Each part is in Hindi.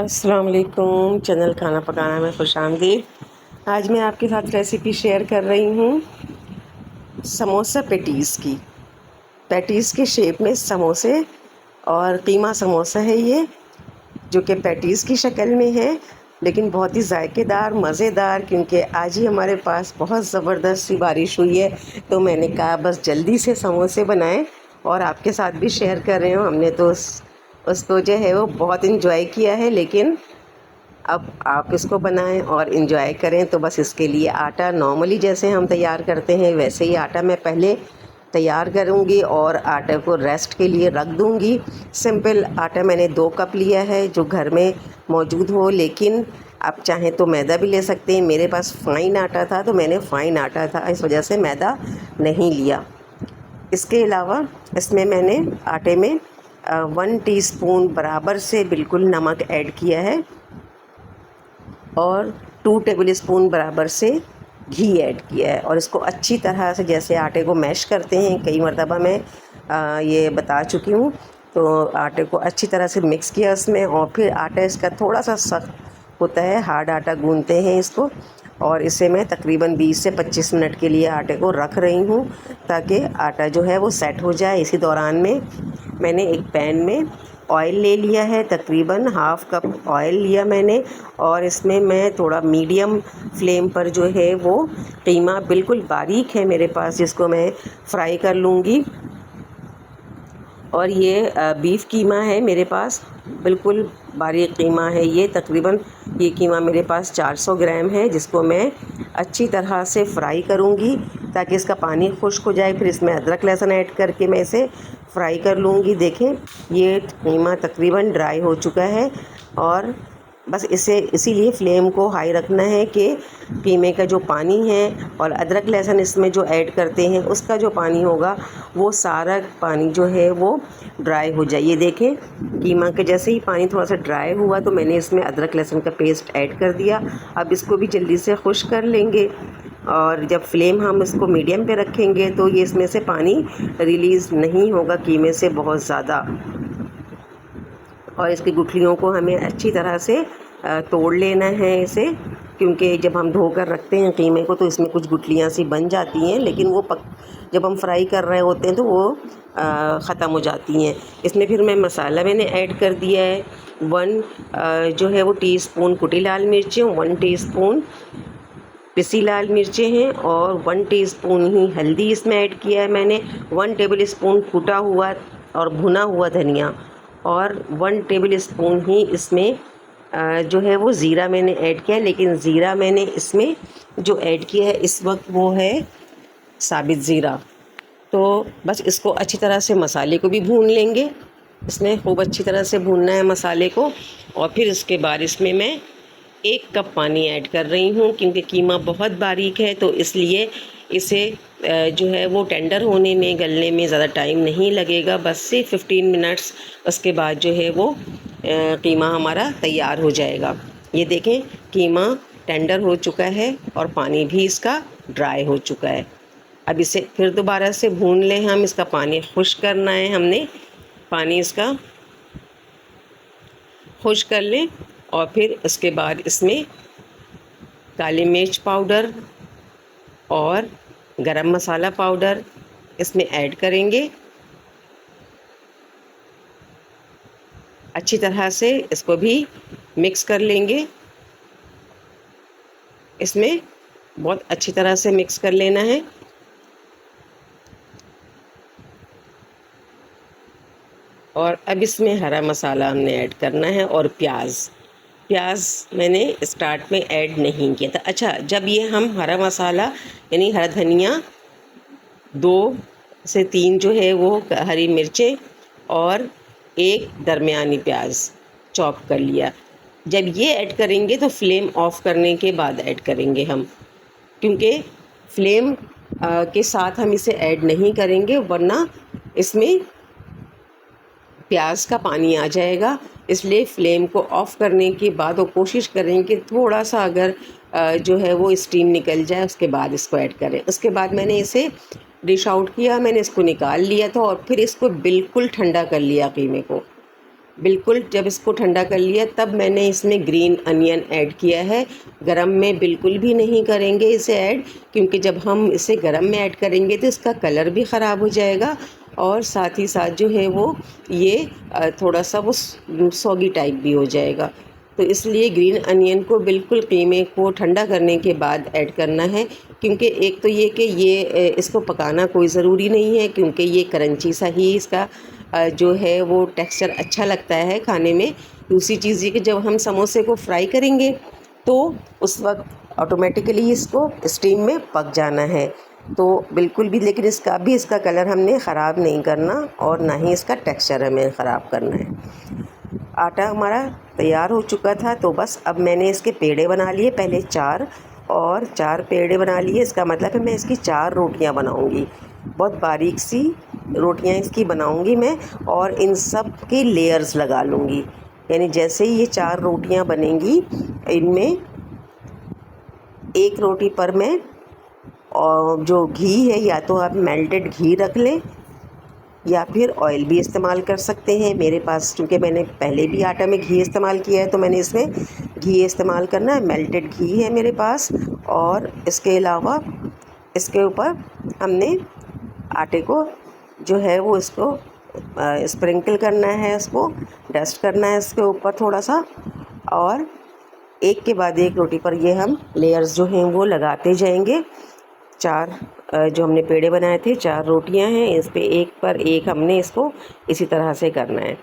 अस्सलाम वालेकुम। चैनल खाना पकाना में खुशामदीद। आज मैं आपके साथ रेसिपी शेयर कर रही हूँ समोसा पैटीज़ की। पैटीज़ के शेप में समोसे और कीमा समोसा है ये, जो कि पैटीज़ की शक्ल में है, लेकिन बहुत ही जायकेदार मज़ेदार। क्योंकि आज ही हमारे पास बहुत ज़बरदस्त सी बारिश हुई है, तो मैंने कहा बस जल्दी से समोसे बनाएं और आपके साथ भी शेयर कर रहे हो। हमने तो उसको जो है वो बहुत इन्जॉय किया है, लेकिन अब आप इसको बनाएं और इन्जॉय करें। तो बस इसके लिए आटा नॉर्मली जैसे हम तैयार करते हैं वैसे ही आटा मैं पहले तैयार करूंगी और आटे को रेस्ट के लिए रख दूंगी। सिंपल आटा मैंने 2 कप लिया है, जो घर में मौजूद हो, लेकिन आप चाहें तो मैदा भी ले सकते हैं। मेरे पास फ़ाइन आटा था तो मैंने फ़ाइन आटा था, इस वजह से मैदा नहीं लिया। इसके अलावा इसमें मैंने आटे में 1 टीस्पून बराबर से बिल्कुल नमक ऐड किया है और 2 टेबल स्पून बराबर से घी ऐड किया है। और इसको अच्छी तरह से, जैसे आटे को मैश करते हैं, कई मरतबा मैं ये बता चुकी हूँ, तो आटे को अच्छी तरह से मिक्स किया उसमें। और फिर आटा इसका थोड़ा सा सख्त होता है, हार्ड आटा गूंथते हैं इसको, और इसे मैं तकरीबन 20 से 25 मिनट के लिए आटे को रख रही हूँ ताकि आटा जो है वो सेट हो जाए। इसी दौरान में मैंने एक पैन में ऑयल ले लिया है, तकरीबन हाफ़ कप ऑयल लिया मैंने, और इसमें मैं थोड़ा मीडियम फ्लेम पर जो है वो कीमा बिल्कुल बारीक है मेरे पास, जिसको मैं फ्राई कर लूँगी। और ये बीफ कीमा है मेरे पास, बिल्कुल बारीक कीमा है ये। तकरीबन ये कीमा मेरे पास 400 ग्राम है, जिसको मैं अच्छी तरह से फ्राई करूँगी ताकि इसका पानी खुश्क हो जाए। फिर इसमें अदरक लहसुन ऐड करके मैं इसे फ्राई कर लूँगी। देखें, ये कीमा तकरीबन ड्राई हो चुका है, और बस इसे इसीलिए फ्लेम को हाई रखना है कि कीमे का जो पानी है और अदरक लहसुन इसमें जो ऐड करते हैं उसका जो पानी होगा वो सारा पानी जो है वो ड्राई हो जाए। ये देखें, कीमा के जैसे ही पानी थोड़ा सा ड्राई हुआ तो मैंने इसमें अदरक लहसुन का पेस्ट ऐड कर दिया। अब इसको भी जल्दी से खुश्क कर लेंगे, और जब फ्लेम हम इसको मीडियम पे रखेंगे तो ये इसमें से पानी रिलीज़ नहीं होगा कीमे से बहुत ज़्यादा। और इसकी गुठलियों को हमें अच्छी तरह से तोड़ लेना है इसे, क्योंकि जब हम धोकर रखते हैं कीमे को तो इसमें कुछ गुठलियाँ सी बन जाती हैं, लेकिन वो जब हम फ्राई कर रहे होते हैं तो वो ख़त्म हो जाती हैं। इसमें फिर मैंने ऐड कर दिया है 1 जो है वो टीस्पून कुटी लाल मिर्चें, 1 टीस्पून पिसी लाल मिर्चें हैं, और 1 टीस्पून ही हल्दी इसमें ऐड किया है मैंने, 1 टेबल स्पून कूटा हुआ और भुना हुआ धनिया, और 1 टेबल स्पून ही इसमें जो है वो ज़ीरा मैंने ऐड किया है। लेकिन ज़ीरा मैंने इसमें जो ऐड किया है इस वक्त वो है साबित ज़ीरा। तो बस इसको अच्छी तरह से मसाले को भी भून लेंगे, इसमें खूब अच्छी तरह से भूनना है मसाले को। और फिर इसके बाद इसमें मैं 1 कप पानी ऐड कर रही हूँ, क्योंकि कीमा बहुत बारीक है तो इसलिए इसे जो है वो टेंडर होने में, गलने में ज़्यादा टाइम नहीं लगेगा, बस से 15 मिनट्स। उसके बाद जो है वो कीमा हमारा तैयार हो जाएगा। ये देखें, कीमा टेंडर हो चुका है और पानी भी इसका ड्राई हो चुका है। अब इसे फिर दोबारा से भून लें हम, इसका पानी खुश्क करना है हमने, पानी इसका खुश्क कर लें। और फिर इसके बाद इसमें काली मिर्च पाउडर और गरम मसाला पाउडर इसमें ऐड करेंगे। अच्छी तरह से इसको भी मिक्स कर लेंगे, इसमें बहुत अच्छी तरह से मिक्स कर लेना है। और अब इसमें हरा मसाला हमने ऐड करना है, और प्याज मैंने स्टार्ट में ऐड नहीं किया था। अच्छा, जब ये हम हरा मसाला यानी हरा धनिया 2 से 3 जो है वो हरी मिर्चें और 1 दरमियानी प्याज चॉप कर लिया, जब ये ऐड करेंगे तो फ्लेम ऑफ करने के बाद ऐड करेंगे हम, क्योंकि फ्लेम के साथ हम इसे ऐड नहीं करेंगे वरना इसमें प्याज का पानी आ जाएगा। इसलिए फ्लेम को ऑफ़ करने के बाद वो कोशिश करें कि थोड़ा सा अगर जो है वो स्टीम निकल जाए, उसके बाद इसको ऐड करें। उसके बाद मैंने इसे डिश आउट किया, मैंने इसको निकाल लिया था और फिर इसको बिल्कुल ठंडा कर लिया कीमे को। बिल्कुल जब इसको ठंडा कर लिया तब मैंने इसमें ग्रीन अनियन ऐड किया है। गरम में बिल्कुल भी नहीं करेंगे इसे ऐड, क्योंकि जब हम इसे गरम में ऐड करेंगे तो इसका कलर भी ख़राब हो जाएगा और साथ ही साथ जो है वो ये थोड़ा सा वो सॉगी टाइप भी हो जाएगा। तो इसलिए ग्रीन अनियन को बिल्कुल कीमे को ठंडा करने के बाद ऐड करना है, क्योंकि एक तो ये कि ये इसको पकाना कोई ज़रूरी नहीं है, क्योंकि ये क्रंची सा ही इसका जो है वो टेक्सचर अच्छा लगता है खाने में। दूसरी चीज़ ये कि जब हम समोसे को फ्राई करेंगे तो उस वक्त ऑटोमेटिकली इसको स्टीम में पक जाना है। तो बिल्कुल भी, लेकिन इसका कलर हमने ख़राब नहीं करना और ना ही इसका टेक्सचर हमें ख़राब करना है। आटा हमारा तैयार हो चुका था, तो बस अब मैंने इसके पेड़े बना लिए, पहले 4 और 4 पेड़े बना लिए। इसका मतलब है मैं इसकी 4 रोटियां बनाऊंगी, बहुत बारीक सी रोटियां इसकी बनाऊंगी मैं, और इन सब की लेयर्स लगा लूँगी। यानी जैसे ही ये 4 रोटियां बनेंगी, इनमें एक रोटी पर मैं और जो घी है, या तो आप मेल्टेड घी रख लें या फिर ऑयल भी इस्तेमाल कर सकते हैं। मेरे पास चूँकि मैंने पहले भी आटा में घी इस्तेमाल किया है तो मैंने इसमें घी इस्तेमाल करना है, मेल्टेड घी है मेरे पास। और इसके अलावा इसके ऊपर हमने आटे को जो है वो इसको स्प्रिंकल करना है, इसको डस्ट करना है इसके ऊपर थोड़ा सा, और एक के बाद एक रोटी पर ये हम लेयर्स जो हैं वो लगाते जाएंगे। 4 जो हमने पेड़े बनाए थे, 4 रोटियां हैं, इस पे एक पर एक हमने इसको इसी तरह से करना है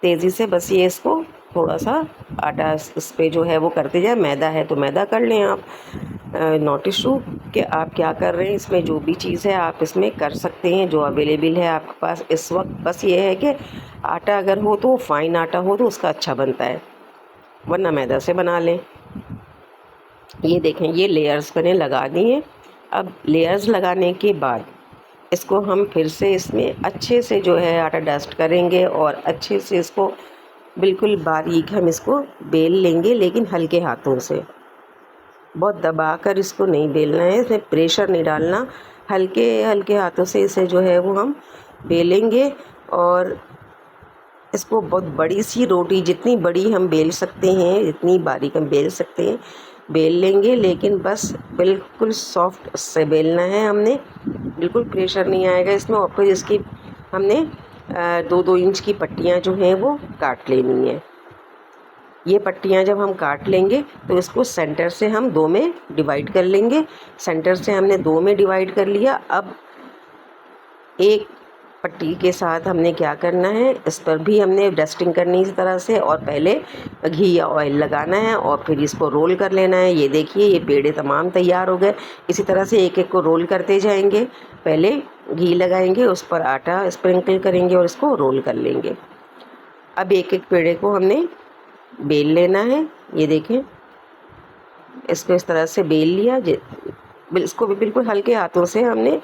तेज़ी से। बस ये इसको थोड़ा सा आटा इस पे जो है वो करते जाए। मैदा है तो मैदा कर लें आप, नॉट इशू कि आप क्या कर रहे हैं। इसमें जो भी चीज़ है आप इसमें कर सकते हैं जो अवेलेबल है आपके पास इस वक्त। बस ये है कि आटा अगर हो तो फ़ाइन आटा हो तो उसका अच्छा बनता है, वरना मैदा से बना लें। ये देखें, ये लेयर्स मैंने लगा दी हैं। अब लेयर्स लगाने के बाद इसको हम फिर से इसमें अच्छे से जो है आटा डस्ट करेंगे और अच्छे से इसको बिल्कुल बारीक हम इसको बेल लेंगे, लेकिन हल्के हाथों से, बहुत दबाकर इसको नहीं बेलना है, इसमें प्रेशर नहीं डालना। हल्के हल्के हाथों से इसे जो है वो हम बेलेंगे और इसको बहुत बड़ी सी रोटी, जितनी बड़ी हम बेल सकते हैं जितनी बारीक हम बेल सकते हैं बेल लेंगे, लेकिन बस बिल्कुल सॉफ्ट से बेलना है हमने, बिल्कुल प्रेशर नहीं आएगा इसमें। और फिर इसकी हमने 2-2 इंच की पट्टियाँ जो हैं वो काट लेनी है। ये पट्टियाँ जब हम काट लेंगे तो इसको सेंटर से हम 2 में डिवाइड कर लेंगे। सेंटर से हमने 2 में डिवाइड कर लिया। अब एक पट्टी के साथ हमने क्या करना है, इस पर भी हमने डस्टिंग करनी इस तरह से, और पहले घी या ऑयल लगाना है और फिर इसको रोल कर लेना है। ये देखिए, ये पेड़े तमाम तैयार हो गए। इसी तरह से एक एक को रोल करते जाएंगे। पहले घी लगाएंगे, उस पर आटा स्प्रिंकल करेंगे और इसको रोल कर लेंगे। अब एक एक पेड़े को हमने बेल लेना है। ये देखें, इसको इस तरह से बेल लिया। इसको भी बिल्कुल हल्के हाथों से हमने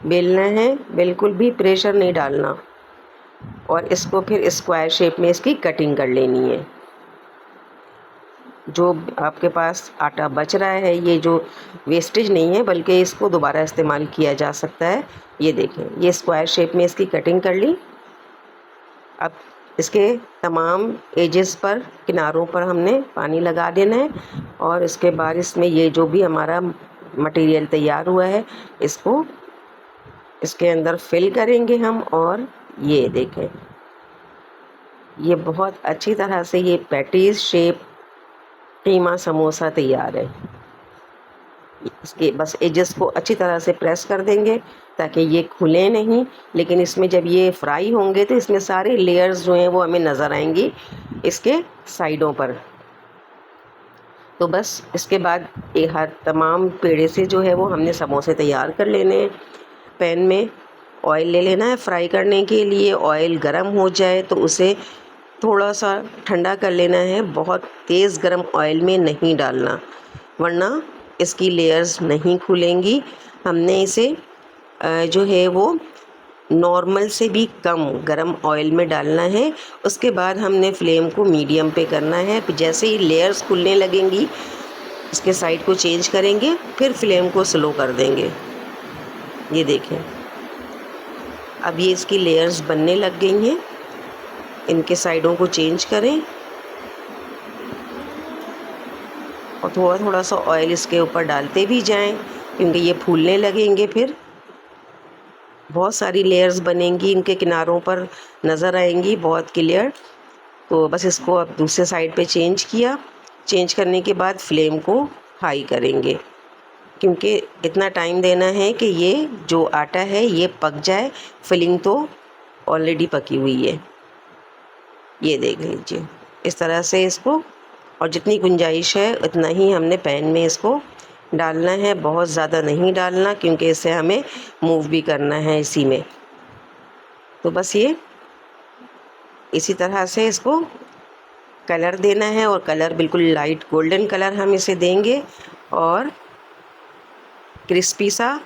बेलना है, बिल्कुल भी प्रेशर नहीं डालना, और इसको फिर स्क्वायर शेप में इसकी कटिंग कर लेनी है। जो आपके पास आटा बच रहा है, ये जो वेस्टेज नहीं है बल्कि इसको दोबारा इस्तेमाल किया जा सकता है। ये देखें, ये स्क्वायर शेप में इसकी कटिंग कर ली। अब इसके तमाम एजेस पर, किनारों पर हमने पानी लगा देना है, और इसके बाद इसमें ये जो भी हमारा मटेरियल तैयार हुआ है इसको इसके अंदर फिल करेंगे हम। और ये देखें, ये बहुत अच्छी तरह से ये पैटीज शेप कीमा समोसा तैयार है। इसके बस एजेस को अच्छी तरह से प्रेस कर देंगे ताकि ये खुले नहीं, लेकिन इसमें जब ये फ्राई होंगे तो इसमें सारे लेयर्स जो हैं वो हमें नज़र आएंगी इसके साइडों पर। तो बस इसके बाद हर तमाम पेड़े से जो है वो हमने समोसे तैयार कर लेने हैं। पैन में ऑयल ले लेना है फ्राई करने के लिए। ऑयल गर्म हो जाए तो उसे थोड़ा सा ठंडा कर लेना है, बहुत तेज़ गर्म ऑयल में नहीं डालना, वरना इसकी लेयर्स नहीं खुलेंगी। हमने इसे जो है वो नॉर्मल से भी कम गरम ऑयल में डालना है। उसके बाद हमने फ्लेम को मीडियम पे करना है। जैसे ही लेयर्स खुलने लगेंगी इसके साइड को चेंज करेंगे, फिर फ्लेम को स्लो कर देंगे। ये देखें, अब ये इसकी लेयर्स बनने लग गई हैं। इनके साइडों को चेंज करें और थोड़ा थोड़ा सा ऑयल इसके ऊपर डालते भी जाएं, क्योंकि ये फूलने लगेंगे। फिर बहुत सारी लेयर्स बनेंगी, इनके किनारों पर नज़र आएंगी बहुत क्लियर। तो बस इसको अब दूसरे साइड पे चेंज किया। चेंज करने के बाद फ्लेम को हाई करेंगे, क्योंकि इतना टाइम देना है कि ये जो आटा है ये पक जाए। फिलिंग तो ऑलरेडी पकी हुई है, ये देख लीजिए इस तरह से इसको। और जितनी गुंजाइश है उतना ही हमने पैन में इसको डालना है, बहुत ज़्यादा नहीं डालना, क्योंकि इसे हमें मूव भी करना है इसी में। तो बस ये इसी तरह से इसको कलर देना है, और कलर बिल्कुल लाइट गोल्डन कलर हम इसे देंगे। और क्रिस्पी सा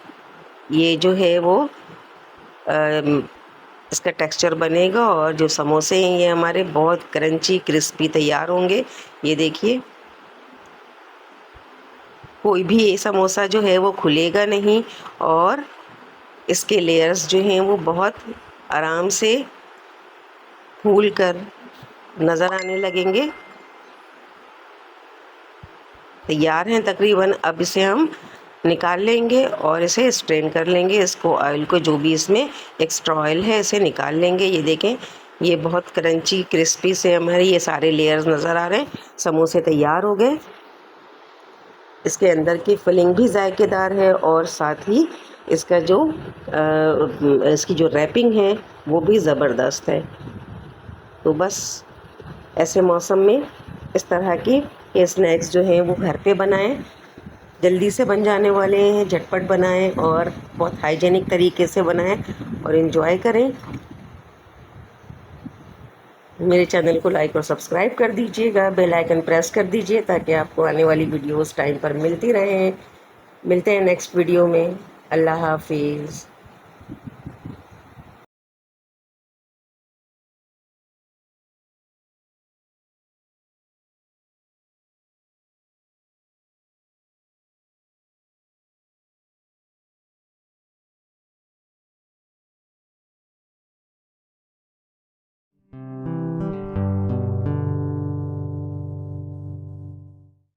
ये जो है वो इसका टेक्सचर बनेगा, और जो समोसे हैं ये हमारे बहुत क्रंची क्रिस्पी तैयार होंगे। ये देखिए कोई भी ये समोसा जो है वो खुलेगा नहीं, और इसके लेयर्स जो हैं वो बहुत आराम से फूल कर नज़र आने लगेंगे। तैयार हैं तकरीबन। अब इसे हम निकाल लेंगे और इसे स्ट्रेन कर लेंगे। इसको ऑयल को, जो भी इसमें एक्स्ट्रा ऑयल है, इसे निकाल लेंगे। ये देखें ये बहुत क्रंची क्रिस्पी से हमारे ये सारे लेयर्स नज़र आ रहे हैं। समोसे तैयार हो गए। इसके अंदर की फिलिंग भी जायकेदार है, और साथ ही इसका जो इसकी जो रैपिंग है वो भी ज़बरदस्त है। तो बस ऐसे मौसम में इस तरह के ये स्नैक्स जो हैं वो घर पे बनाएं, जल्दी से बन जाने वाले हैं। झटपट बनाएं और बहुत हाइजेनिक तरीके से बनाएं और इन्जॉय करें। मेरे चैनल को लाइक और सब्सक्राइब कर दीजिएगा, बेल आइकन प्रेस कर दीजिए, ताकि आपको आने वाली वीडियोस टाइम पर मिलती रहें। मिलते हैं नेक्स्ट वीडियो में। अल्लाह हाफिज़।